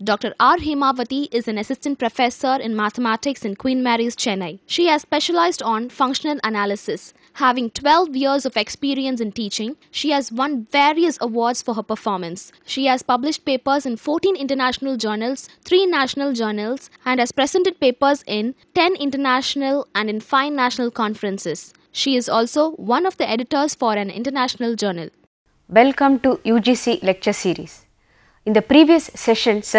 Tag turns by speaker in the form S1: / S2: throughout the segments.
S1: Dr. R. Hemavati is an assistant professor in mathematics in Queen Mary's, Chennai. She has specialized on functional analysis. Having 12 years of experience in teaching, she has won various awards for her performance. She has published papers in 14 international journals, 3 national journals, and has presented papers in 10 international and in 5 national conferences. She is also one of the editors for an international journal.
S2: Welcome to UGC lecture series. In the previous sessions,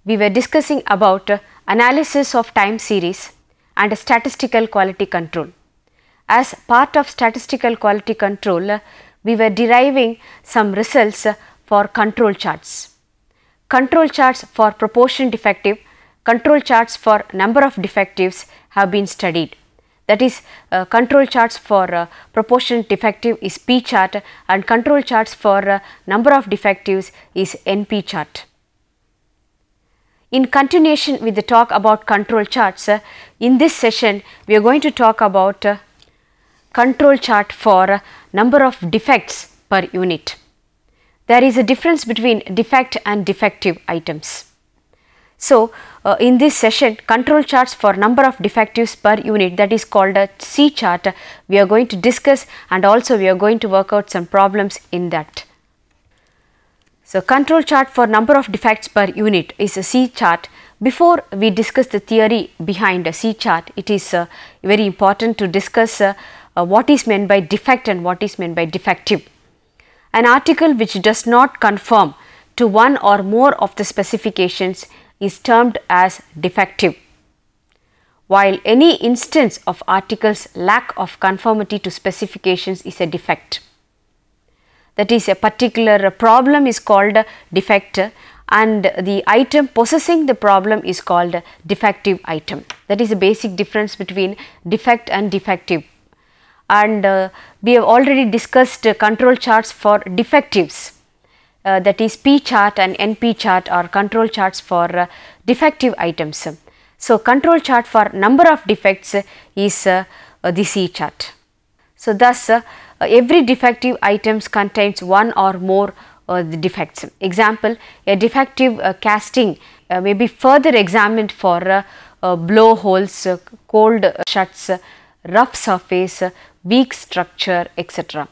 S2: we were discussing about analysis of time series and statistical quality control. As part of statistical quality control, we were deriving some results for control charts. Control charts for proportion defective, control charts for number of defectives have been studied. That is, control charts for proportion defective is P chart and control charts for number of defectives is NP chart. In continuation with the talk about control charts, in this session we are going to talk about control chart for number of defects per unit. There is a difference between defect and defective items. So, in this session, control charts for number of defectives per unit, that is called a C chart, we are going to discuss, and also we are going to work out some problems in that. So, control chart for number of defects per unit is a C chart. Before we discuss the theory behind a C chart, it is very important to discuss what is meant by defect and what is meant by defective. An article which does not conform to one or more of the specifications is termed as defective, while any instance of article's lack of conformity to specifications is a defect. That is, a particular problem is called a defect and the item possessing the problem is called a defective item. That is a basic difference between defect and defective. And we have already discussed control charts for defectives. That is, P chart and NP chart are control charts for defective items. So, control chart for number of defects is the C chart. So, thus every defective items contains one or more the defects. Example, a defective casting may be further examined for blow holes, cold shuts, rough surface, weak structure, etc.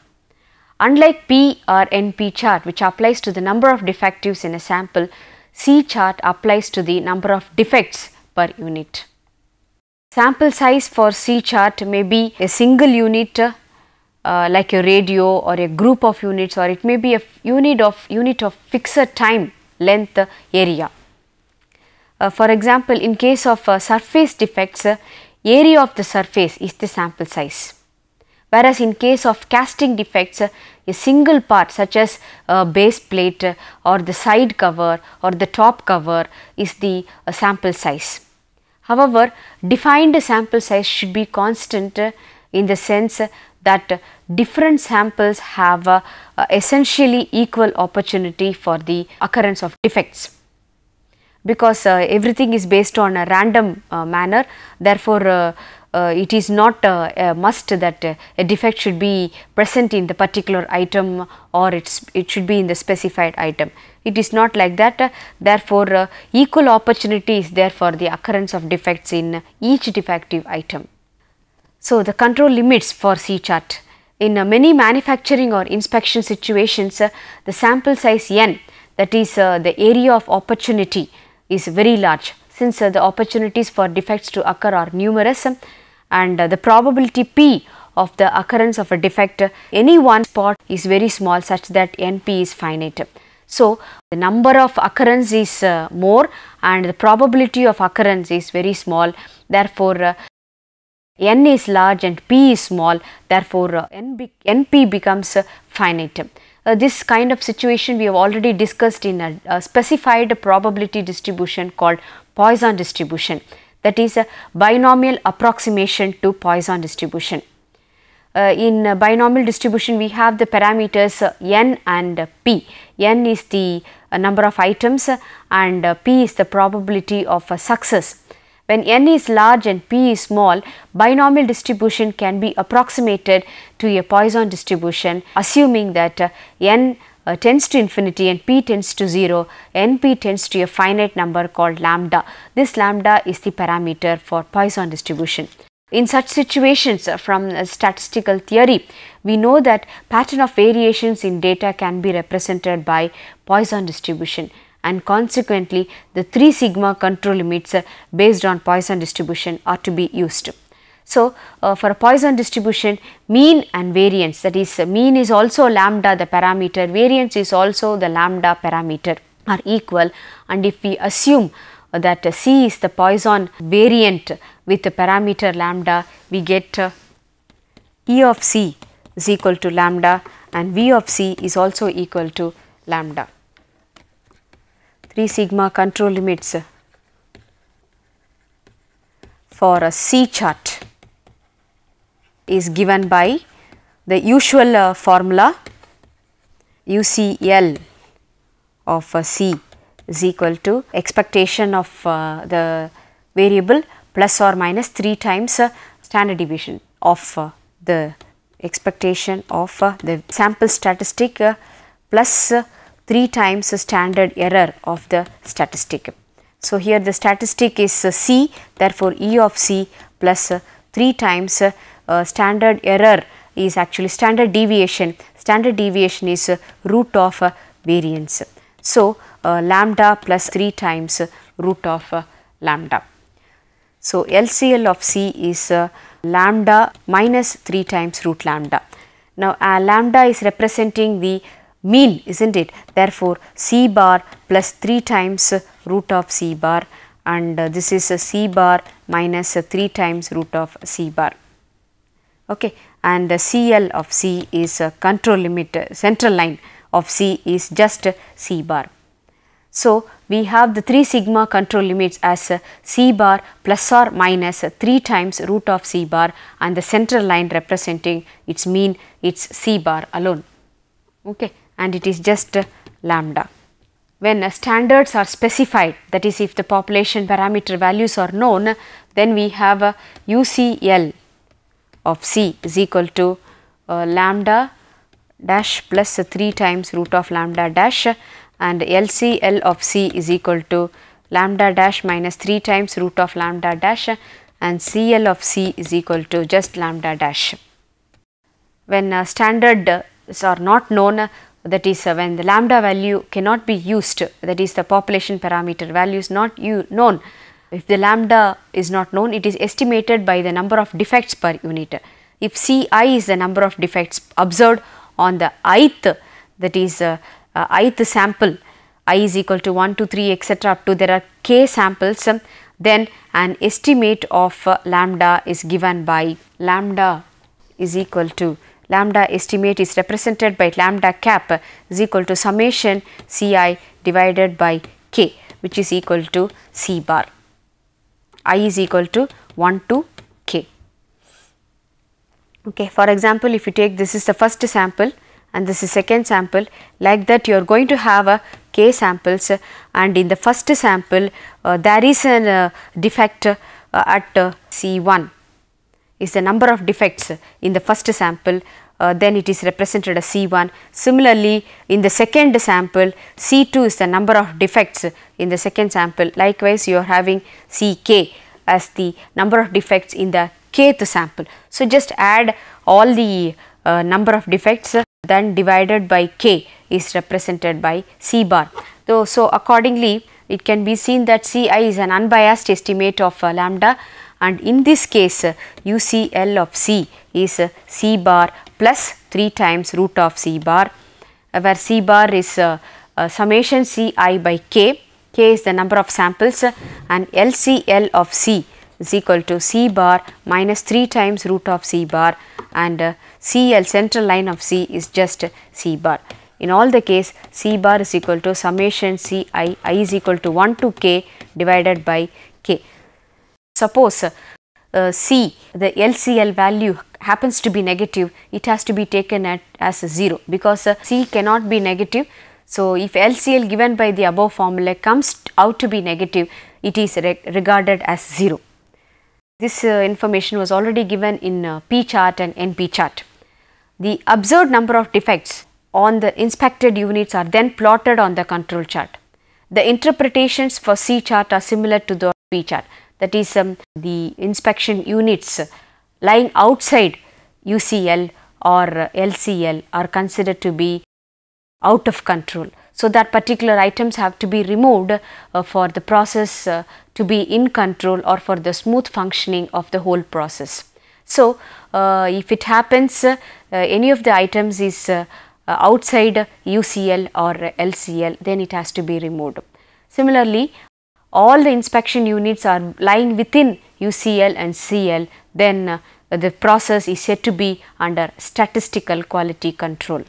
S2: Unlike P or NP chart, which applies to the number of defectives in a sample, C chart applies to the number of defects per unit. Sample size for C chart may be a single unit like a radio or a group of units, or it may be a unit of fixed time, length, area. For example, in case of surface defects, area of the surface is the sample size. Whereas in case of casting defects, a single part such as a base plate or the side cover or the top cover is the sample size. However, defined sample size should be constant in the sense that different samples have essentially equal opportunity for the occurrence of defects. Because everything is based on a random manner, therefore, it is not a must that a defect should be present in the particular item or it should be in the specified item. It is not like that, therefore, equal opportunity is there for the occurrence of defects in each defective item. So, the control limits for C chart. In many manufacturing or inspection situations, the sample size n, that is the area of opportunity, is very large, since the opportunities for defects to occur are numerous and the probability P of the occurrence of a defect, any one spot is very small such that NP is finite. So, the number of occurrence is more and the probability of occurrence is very small, therefore, n is large and p is small, therefore np becomes finite. This kind of situation we have already discussed in a specified probability distribution called Poisson distribution, that is a binomial approximation to Poisson distribution. In binomial distribution we have the parameters n and p. N is the number of items and p is the probability of success. When n is large and p is small, binomial distribution can be approximated to a Poisson distribution, assuming that n tends to infinity and p tends to 0, np tends to a finite number called lambda. This lambda is the parameter for Poisson distribution. In such situations, from statistical theory, we know that pattern of variations in data can be represented by Poisson distribution, and consequently the 3 sigma control limits based on Poisson distribution are to be used. So, for a Poisson distribution, mean and variance, that is mean is also lambda the parameter, variance is also the lambda parameter, are equal, and if we assume that C is the Poisson variant with the parameter lambda, we get E of C is equal to lambda and V of C is also equal to lambda. 3 sigma control limits for a C chart is given by the usual formula UCL of C is equal to expectation of the variable plus or minus 3 times standard deviation of the expectation of the sample statistic plus 3 times standard error of the statistic. So, here the statistic is C, therefore, E of C plus 3 times standard error is actually standard deviation is root of variance. So, lambda plus 3 times root of lambda. So, LCL of C is lambda minus 3 times root lambda. Now, lambda is representing the mean, isn't it? Therefore, C bar plus 3 times root of C bar, and this is C bar minus 3 times root of C bar. Okay. And CL of C is control limit, central line of C is just C bar. So, we have the 3 sigma control limits as C bar plus or minus 3 times root of C bar, and the central line representing its mean, it's C bar alone. Okay. And it is just lambda. When standards are specified, that is if the population parameter values are known, then we have UCL of C is equal to lambda dash plus 3 times root of lambda dash, and LCL of C is equal to lambda dash minus 3 times root of lambda dash, and CL of C is equal to just lambda dash. When standards are not known, that is when the lambda value cannot be used, that is the population parameter value is not known. If the lambda is not known, it is estimated by the number of defects per unit. If Ci is the number of defects observed on the ith, that is ith sample, I is equal to 1, 2, 3 etc. up to there are k samples, then an estimate of lambda is given by lambda is equal to, lambda estimate is represented by lambda cap is equal to summation Ci divided by k, which is equal to C bar. I is equal to 1 to k. Okay. For example, if you take this is the first sample and this is second sample, like that you are going to have a k samples, and in the first sample there is a defect at C1 is the number of defects in the first sample, then it is represented as C1. Similarly, in the second sample, C2 is the number of defects in the second sample. Likewise, you are having Ck as the number of defects in the kth sample. So, just add all the number of defects, then divided by k is represented by C bar. So, accordingly, it can be seen that Ci is an unbiased estimate of lambda, and in this case UCL of C is C bar plus 3 times root of C bar, where C bar is summation Ci by k, k is the number of samples, and LCL of C is equal to C bar minus 3 times root of C bar, and CL, central line of C, is just C bar. In all the case, C bar is equal to summation C I is equal to 1 to k divided by k. Suppose C, the LCL value happens to be negative, it has to be taken as 0, because C cannot be negative. So, if LCL given by the above formula comes out to be negative, it is regarded as 0. This information was already given in P chart and NP chart. The observed number of defects on the inspected units are then plotted on the control chart. The interpretations for C chart are similar to the P chart, that is the inspection units lying outside UCL or LCL are considered to be out of control. So, that particular items have to be removed for the process to be in control or for the smooth functioning of the whole process. So, if it happens any of the items is outside UCL or LCL, then it has to be removed. Similarly, all the inspection units are lying within UCL and CL, then the process is said to be under statistical quality control.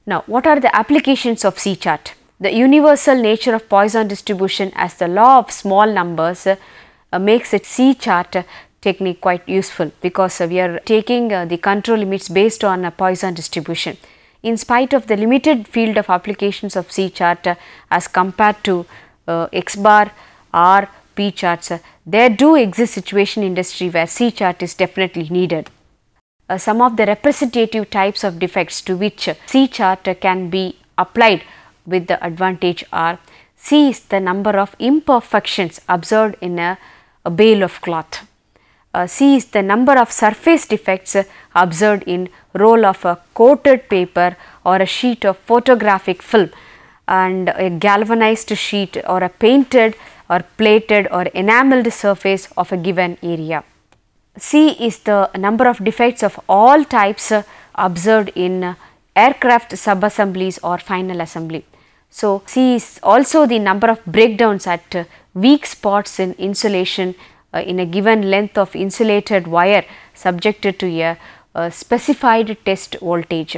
S2: Now, what are the applications of C chart? The universal nature of Poisson distribution as the law of small numbers makes it C chart technique quite useful, because we are taking the control limits based on a Poisson distribution. In spite of the limited field of applications of C chart as compared to X bar, R, P charts, there do exist situation in industry where C chart is definitely needed. Some of the representative types of defects to which C chart can be applied with the advantage are: C is the number of imperfections observed in a bale of cloth. C is the number of surface defects observed in roll of a coated paper or a sheet of photographic film, and a galvanized sheet or a painted or plated or enameled surface of a given area. C is the number of defects of all types observed in aircraft subassemblies or final assembly. So, C is also the number of breakdowns at weak spots in insulation in a given length of insulated wire subjected to a specified test voltage.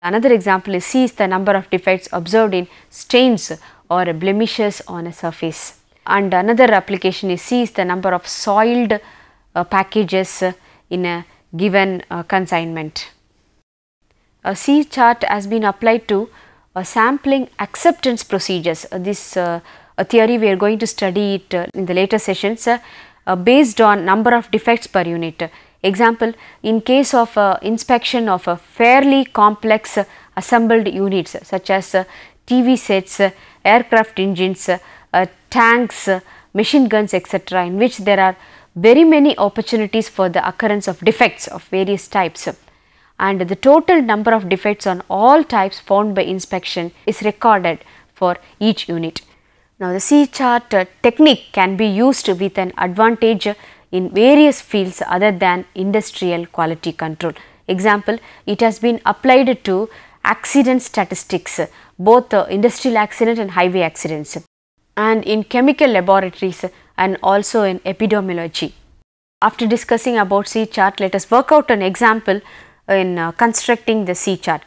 S2: Another example is C is the number of defects observed in stains or blemishes on a surface. And another application is C is the number of soiled packages in a given consignment. A C chart has been applied to sampling acceptance procedures. This a theory we are going to study it in the later sessions based on number of defects per unit. Example, in case of inspection of fairly complex assembled units such as TV sets, aircraft engines, tanks, machine guns, etc., in which there are very many opportunities for the occurrence of defects of various types, and the total number of defects on all types found by inspection is recorded for each unit. Now, the C chart technique can be used with an advantage in various fields other than industrial quality control. Example, it has been applied to accident statistics, both industrial accident and highway accidents, and in chemical laboratories and also in epidemiology. After discussing about C chart, let us work out an example in constructing the C chart.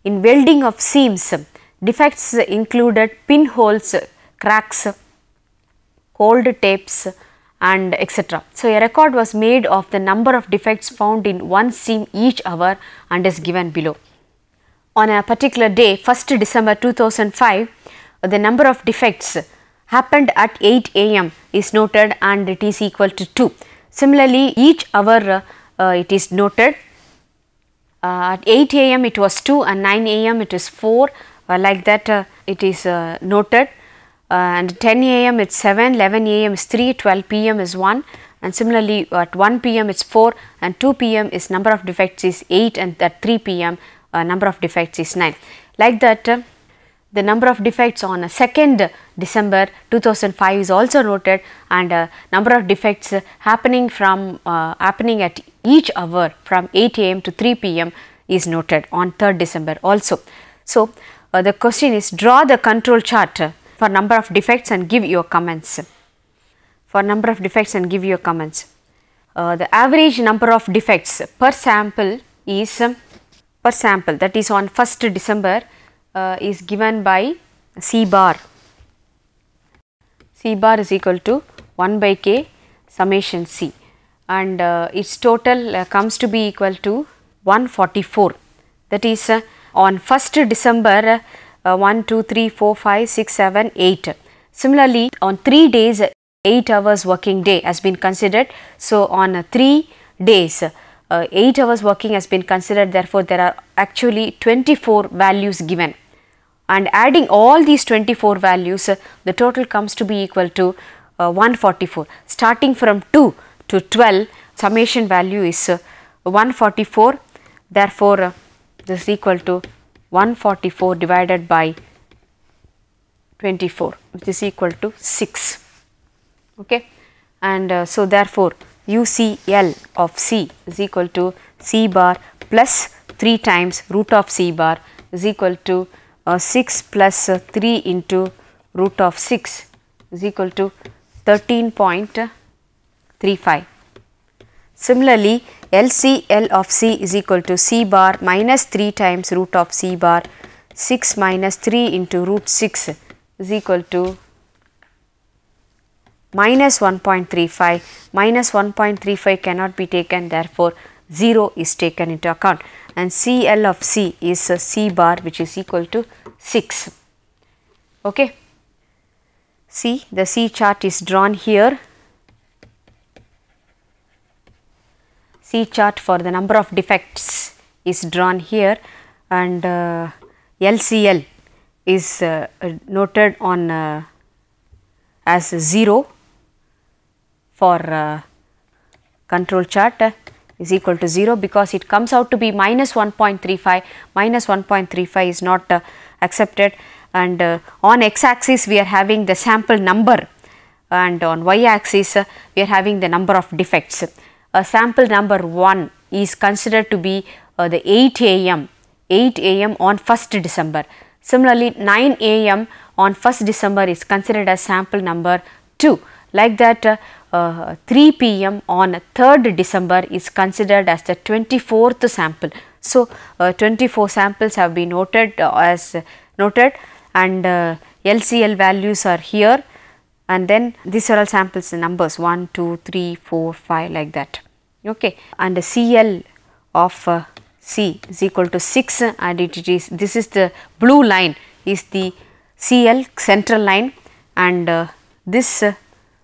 S2: In welding of seams, defects included pinholes, cracks, cold tapes, and etc. So, a record was made of the number of defects found in one seam each hour and is given below. On a particular day, 1st December 2005, the number of defects happened at 8 am is noted and it is equal to 2. Similarly, each hour it is noted. At 8 am it was 2 and 9 am it is 4, like that it is noted, and 10 am it is 7, 11 am is 3, 12 pm is 1, and similarly at 1 pm it is 4 and 2 pm is number of defects is 8, and at 3 pm number of defects is 9. Like that the number of defects on 2nd December 2005 is also noted, and number of defects happening at each hour from 8 am to 3 pm is noted on 3rd December also. So, the question is, draw the control chart for number of defects and give your comments. for number of defects and give your comments. The average number of defects per sample is that is on 1st December is given by C bar. C bar is equal to 1 by k summation C, and its total comes to be equal to 144. That is on 1st December 1, 2, 3, 4, 5, 6, 7, 8. Similarly, on 3 days 8 hours working day has been considered. So, on 3 days 8 hours working has been considered, therefore, there are actually 24 values given, and adding all these 24 values the total comes to be equal to 144. Starting from 2 to 12 summation value is 144, therefore, this is equal to 144 divided by 24, which is equal to 6. Okay, and so therefore, UCL of C is equal to C bar plus 3 times root of C bar is equal to 6 plus 3 into root of 6 is equal to 13.35. Similarly, LCL of C is equal to C bar minus 3 times root of C bar, 6 minus 3 into root 6 is equal to minus 1.35. Minus 1.35 cannot be taken, therefore, 0 is taken into account, and CL of C is C bar, which is equal to 6. Okay. See, the C chart is drawn here. C chart for the number of defects is drawn here, and LCL is noted on as 0 for control chart is equal to 0, because it comes out to be minus 1.35. Minus 1.35 is not accepted, and on x axis we are having the sample number, and on y axis we are having the number of defects. Sample number 1 is considered to be the 8 am on 1st December. Similarly, 9 am on 1st December is considered as sample number 2. Like that, 3 pm on 3rd December is considered as the 24th sample. So, 24 samples have been noted and LCL values are here, and then these are all samples numbers 1, 2, 3, 4, 5 like that. Okay, and the CL of C is equal to 6, and this is the blue line is the CL central line, and this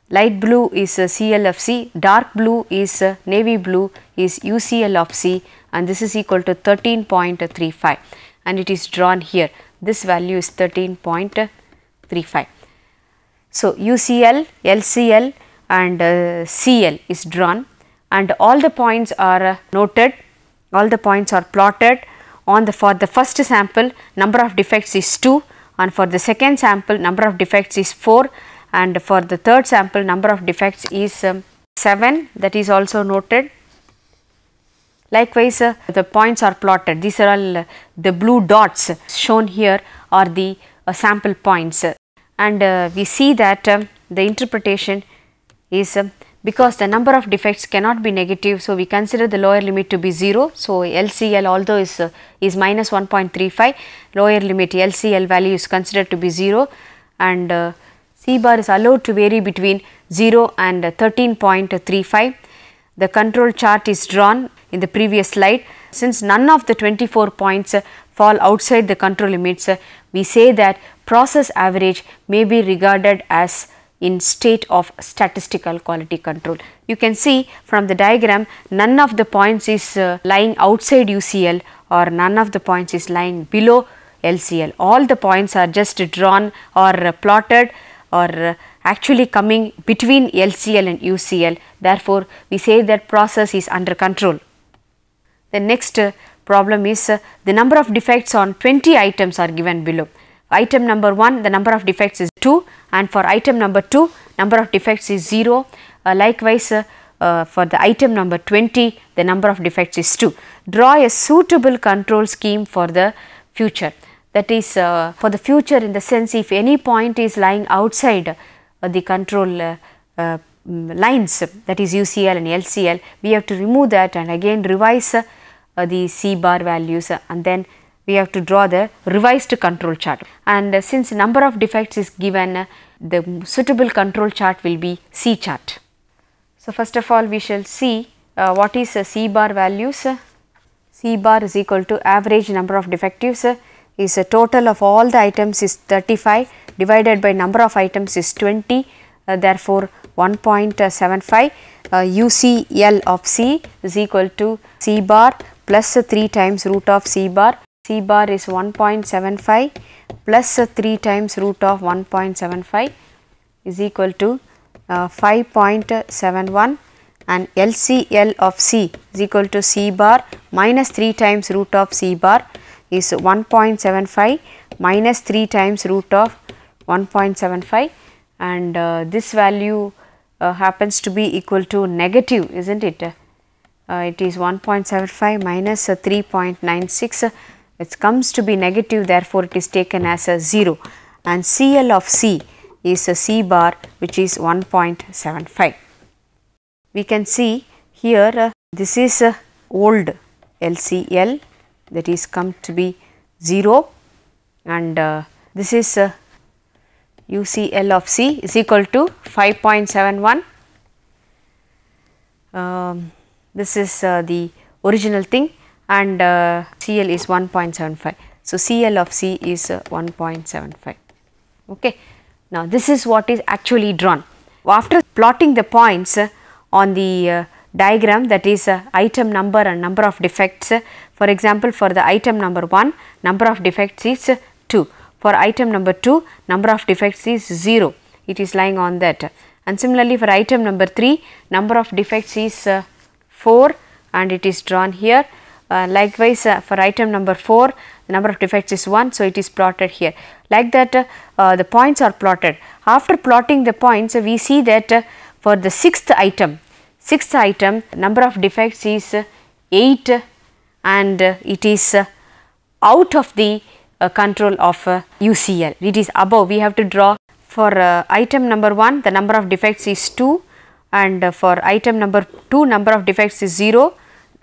S2: light blue is CL of C, dark blue is navy blue is UCL of C, and this is equal to 13.35, and it is drawn here. This value is 13.35. So, UCL, LCL and CL is drawn, and all the points are noted, all the points are plotted on for the first sample number of defects is 2, and for the second sample number of defects is 4, and for the third sample number of defects is 7, that is also noted. Likewise, the points are plotted. These are all the blue dots shown here are the sample points, and we see that the interpretation is because the number of defects cannot be negative. So, we consider the lower limit to be 0. So, LCL although is minus 1.35, lower limit LCL value is considered to be 0, and C bar is allowed to vary between 0 and 13.35. The control chart is drawn in the previous slide. Since none of the 24 points fall outside the control limits, we say that process average may be regarded as in state of statistical quality control. You can see from the diagram, none of the points is lying outside UCL, or none of the points is lying below LCL. All the points are just drawn or plotted or actually coming between LCL and UCL. Therefore, we say that process is under control. The next problem is the number of defects on 20 items are given below. Item number 1, the number of defects is 2, and for item number 2, number of defects is 0. Likewise, for the item number 20, the number of defects is 2. Draw a suitable control scheme for the future. That is for the future, in the sense if any point is lying outside the control lines, that is UCL and LCL, we have to remove that and again revise the C bar values, and then we have to draw the revised control chart. And since number of defects is given, the suitable control chart will be C chart. So, first of all we shall see what is C bar values. C bar is equal to average number of defectives is a total of all the items is 35 divided by number of items is 20, therefore 1.75. UCL of C is equal to C bar plus 3 times root of C bar. C bar is 1.75 plus 3 times root of 1.75 is equal to 5.71, and LCL of C is equal to C bar minus 3 times root of C bar is 1.75 minus 3 times root of 1.75, and this value happens to be equal to negative, isn't it? It is 1.75 minus 3.96, it comes to be negative, therefore it is taken as a 0, and CL of C is a C bar which is 1.75. We can see here this is old LCL, that is come to be 0, and this is UCL of C is equal to 5.71. This is the original thing, and CL is 1.75. So, CL of C is 1.75. Okay. Now, this is what is actually drawn. After plotting the points on the diagram, that is item number and number of defects. For example, for the item number 1, number of defects is 2. For item number 2, number of defects is 0. It is lying on that. And similarly, for item number 3, number of defects is 4, and it is drawn here. Likewise, for item number 4, the number of defects is 1, so it is plotted here. Like that, the points are plotted. After plotting the points, we see that for the sixth item, number of defects is 8, and it is out of the control of UCL. It is above. We have to draw for item number 1, the number of defects is 2, and for item number 2, number of defects is 0.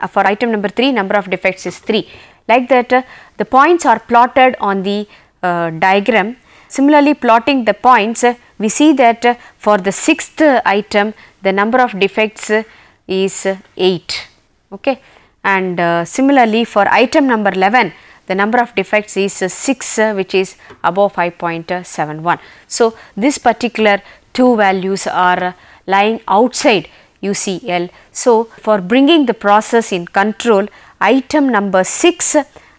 S2: For item number 3, number of defects is 3. Like that, the points are plotted on the diagram. Similarly, plotting the points, we see that for the sixth item, the number of defects is 8. Okay. And similarly, for item number 11, the number of defects is 6, which is above 5.71. So, this particular two values are lying outside UCL. So, for bringing the process in control, item number 6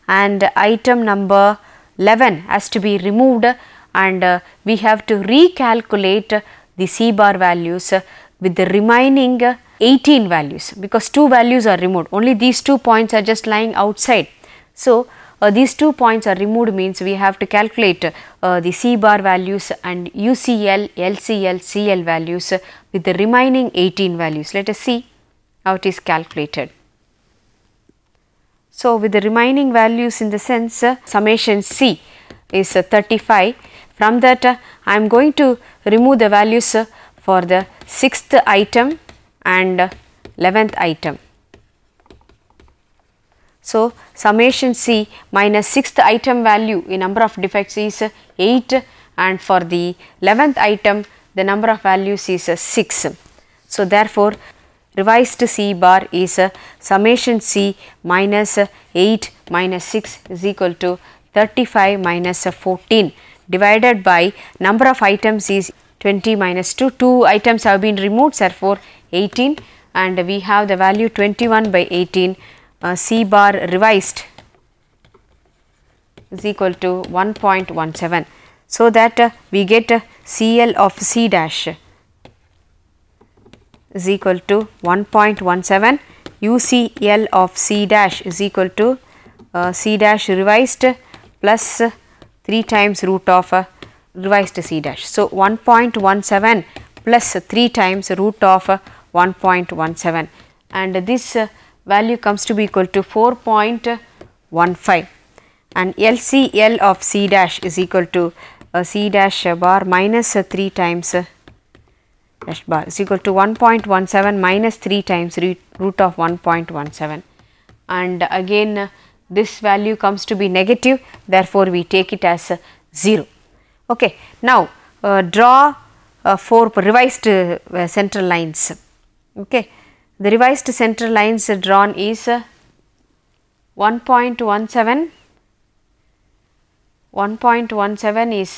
S2: and item number 11 has to be removed, and we have to recalculate the C bar values with the remaining 18 values, because 2 values are removed, only these 2 points are just lying outside. So, these 2 points are removed means we have to calculate the C bar values and UCL, LCL, CL values with the remaining 18 values. Let us see how it is calculated. So, with the remaining values, in the sense summation C is 35. From that, I am going to remove the values for the 6th item and 11th item. So, summation C minus 6th item value in number of defects is 8, and for the 11th item the number of values is 6. So, therefore, revised C bar is summation C minus 8 minus 6 is equal to 35 minus 14 divided by number of items is 20 minus 2. 2 items have been removed, therefore 18, and we have the value 21 by 18. C bar revised is equal to 1.17. So, that we get CL of C dash is equal to 1.17, UCL of C dash is equal to C dash revised plus 3 times root of revised C dash. So, 1.17 plus 3 times root of 1.17, and this value comes to be equal to 4.15, and LCL of C dash is equal to C dash bar minus 3 times dash bar is equal to 1.17 minus 3 times root of 1.17, and again this value comes to be negative, therefore we take it as 0. Okay. Now draw 4 revised central lines. Okay. The revised central lines drawn is 1.17 is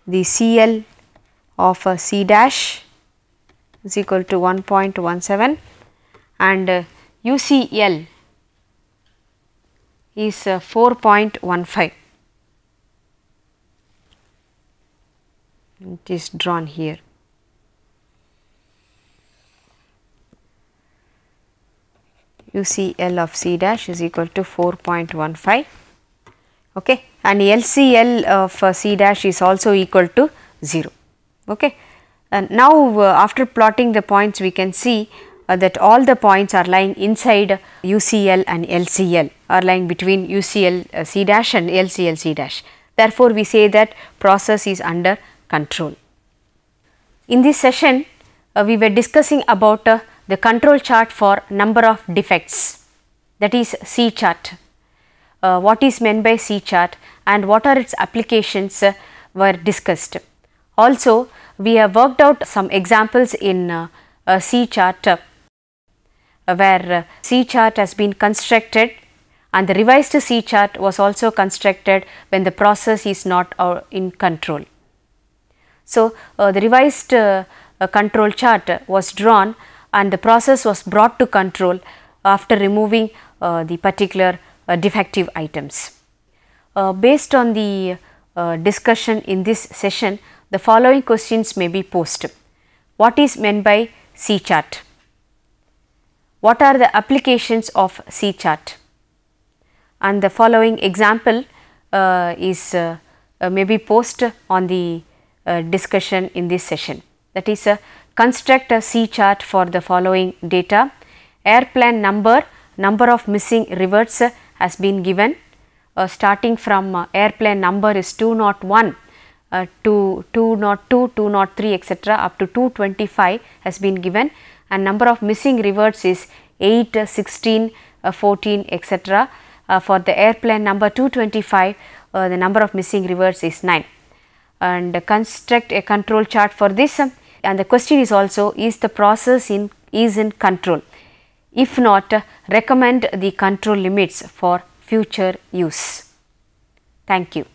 S2: the CL of C dash is equal to 1.17, and UCL is 4.15. It is drawn here. UCL of C dash is equal to 4.15. Okay, and LCL of C dash is also equal to 0. Okay. And now after plotting the points, we can see that all the points are lying inside UCL, and LCL are lying between UCL C dash and LCL C dash. Therefore, we say that process is under control. In this session, we were discussing about the control chart for number of defects, that is C chart. What is meant by C chart and what are its applications were discussed. Also, we have worked out some examples in C chart where C chart has been constructed, and the revised C chart was also constructed when the process is not in control. So, the revised control chart was drawn and the process was brought to control after removing the particular defective items. Based on the discussion in this session, the following questions may be posed. What is meant by C chart? What are the applications of C chart? And the following example is may be posed on the discussion in this session. That is, construct a C chart for the following data. Airplane number of missing rivets has been given. Starting from airplane number is 201 to 202, 203 etc. up to 225 has been given, and number of missing rivets is 8, 16, 14 etc. For the airplane number 225, the number of missing rivets is 9, and construct a control chart for this. And the question is also, is the process is in control? If not, recommend the control limits for future use. Thank you.